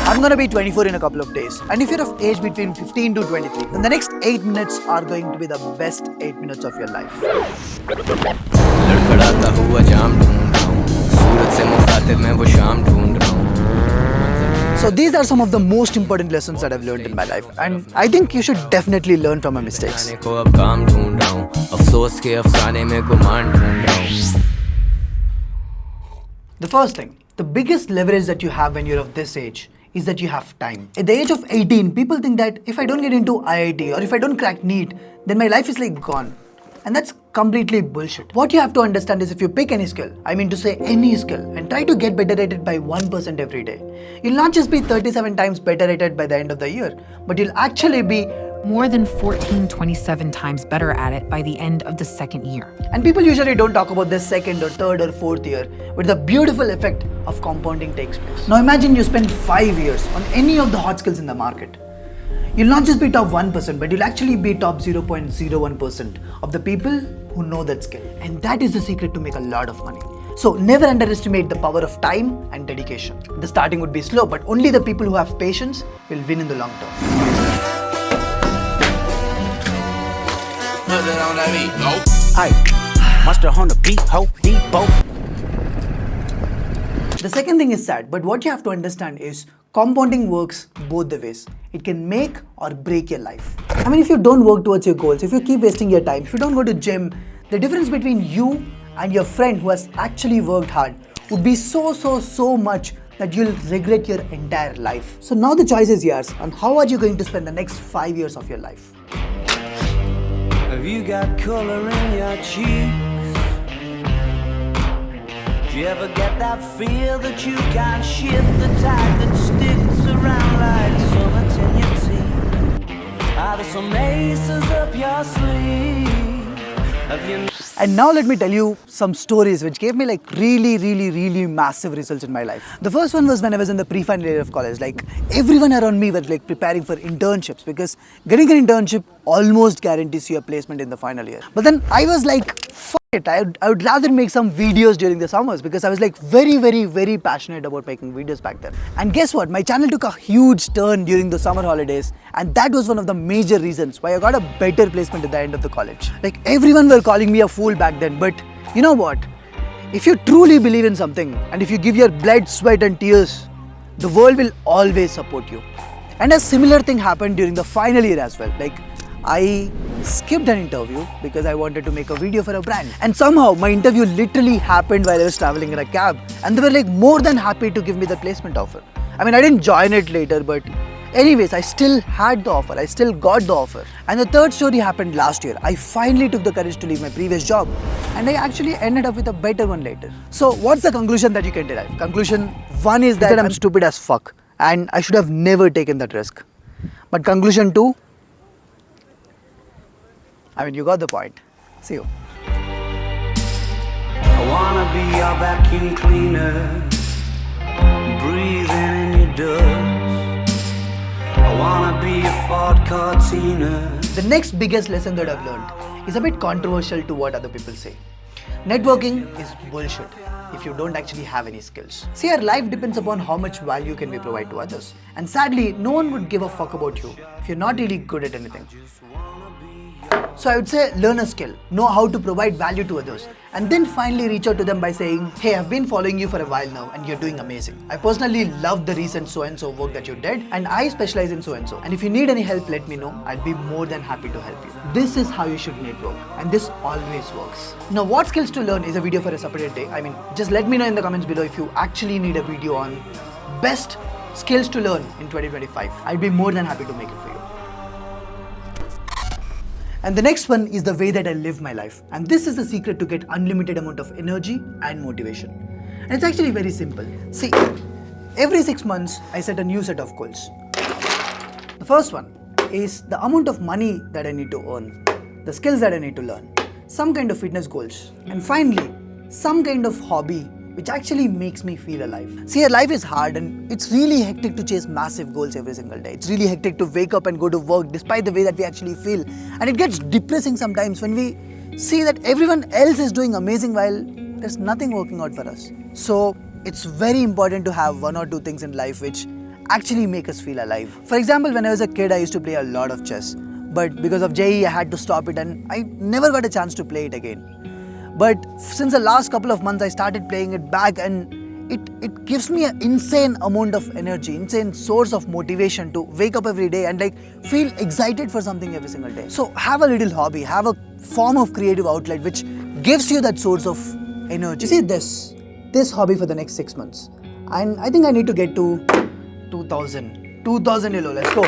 I'm gonna be 24 in a couple of days. And if you're of age between 15 to 23, then the next 8 minutes are going to be the best 8 minutes of your life. लड़खड़ाता हुआ जाम ढूंढ रहा हूँ, सूरत से मुखातिब मैं वो शाम ढूंढ रहा हूँ. So these are some of the most important lessons that I've learned in my life, and I think you should definitely learn from my mistakes. जाने को अब काम ढूंढ रहा हूँ, अफसोस के अफसाने में गुमान ढूंढ रहा हूँ. The first thing, the biggest leverage that you have when you're of this age is that you have time. At the age of 18, people think that if I don't get into IIT or if I don't crack NEET, then my life is like gone. And that's completely bullshit. What you have to understand is if you pick any skill, I mean to say any skill, and try to get better at it by 1% every day, you'll not just be 37 times better at it by the end of the year, but you'll actually be more than 1427 times better at it by the end of the second year. And people usually don't talk about the second or third or fourth year, but the beautiful effect of compounding takes place. Now imagine you spend 5 years on any of the hot skills in the market. You'll not just be top 1%, but you'll actually be top 0.01% of the people who know that skill. And that is the secret to make a lot of money. So never underestimate the power of time and dedication. The starting would be slow, but only the people who have patience will win in the long term. Hi, Master on the beat, ho, depot. The second thing is sad, but what you have to understand is compounding works both the ways. It can make or break your life. I mean, if you don't work towards your goals, if you keep wasting your time, if you don't go to gym, the difference between you and your friend who has actually worked hard would be so much that you'll regret your entire life. So now the choice is yours on how are you going to spend the next 5 years of your life. Have you got color in your cheeks? Do you ever get that feel that you can't shift the tide that sticks around like summits in your teeth? Are there some aces up your sleeve? Have you? And now let me tell you some stories which gave me like really massive results in my life. The first one was when I was in the pre-final year of college. Like everyone around me was like preparing for internships because getting an internship almost guarantees you a placement in the final year. But then I was like, fuck it, I would rather make some videos during the summers because I was like very passionate about making videos back then. And guess what? My channel took a huge turn during the summer holidays, and that was one of the major reasons why I got a better placement at the end of the college. Like everyone were calling me a fool back then, but you know what? If you truly believe in something and if you give your blood, sweat and tears, the world will always support you. And a similar thing happened during the final year as well. Like I skipped an interview because I wanted to make a video for a brand, and somehow my interview literally happened while I was traveling in a cab, and they were like more than happy to give me the placement offer. I mean, I didn't join it later, but anyways, I still had the offer. I still got the offer. And the third story happened last year. I finally took the courage to leave my previous job, and I actually ended up with a better one later. So what's the conclusion that you can derive? Conclusion one is that I'm stupid as fuck and I should have never taken that risk. But conclusion two, I mean, you got the point. See you. I wanna be your vacuum cleaner, breathing in your dust. I wanna be a Ford Cortina. The next biggest lesson that I've learned is a bit controversial to what other people say. Networking is bullshit if you don't actually have any skills. See, our life depends upon how much value can we provide to others. And sadly, no one would give a fuck about you if you're not really good at anything. So I would say learn a skill, know how to provide value to others, and then finally reach out to them by saying, hey, I've been following you for a while now and you're doing amazing. I personally love the recent so-and-so work that you did, and I specialize in so-and-so. And if you need any help, let me know. I'd be more than happy to help you. This is how you should network, and this always works. Now, what skills to learn is a video for a separate day. I mean, just let me know in the comments below if you actually need a video on best skills to learn in 2025. I'd be more than happy to make it for you. And the next one is the way that I live my life. And this is the secret to get unlimited amount of energy and motivation. And it's actually very simple. See, every 6 months, I set a new set of goals. The first one is the amount of money that I need to earn, the skills that I need to learn, some kind of fitness goals, and finally, some kind of hobby which actually makes me feel alive. See, our life is hard and it's really hectic to chase massive goals every single day. It's really hectic to wake up and go to work despite the way that we actually feel. And it gets depressing sometimes when we see that everyone else is doing amazing while there's nothing working out for us. So it's very important to have 1 or 2 things in life which actually make us feel alive. For example, when I was a kid, I used to play a lot of chess. But because of JEE, I had to stop it and I never got a chance to play it again. But since the last couple of months, I started playing it back and it gives me an insane amount of energy, insane source of motivation to wake up every day and like feel excited for something every single day. So have a little hobby, have a form of creative outlet which gives you that source of energy. You see this hobby for the next 6 months. And I think I need to get to 2000 euro. Let's go.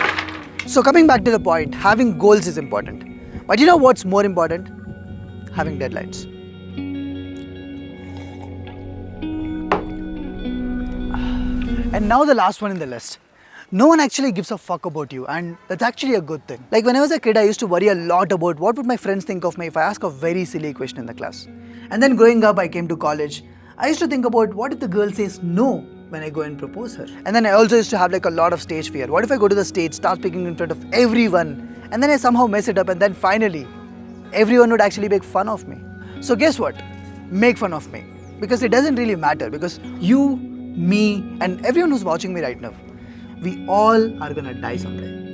So coming back to the point, having goals is important. But you know what's more important? Having deadlines. And now the last one in the list. No one actually gives a fuck about you, and that's actually a good thing. Like when I was a kid, I used to worry a lot about what would my friends think of me if I ask a very silly question in the class. And then growing up, I came to college. I used to think about what if the girl says no when I go and propose her. And then I also used to have like a lot of stage fear. What if I go to the stage, start speaking in front of everyone, and then I somehow mess it up, and then finally, everyone would actually make fun of me. So guess what? Make fun of me. Because it doesn't really matter, because you, me, and everyone who's watching me right now, we all are gonna die someday.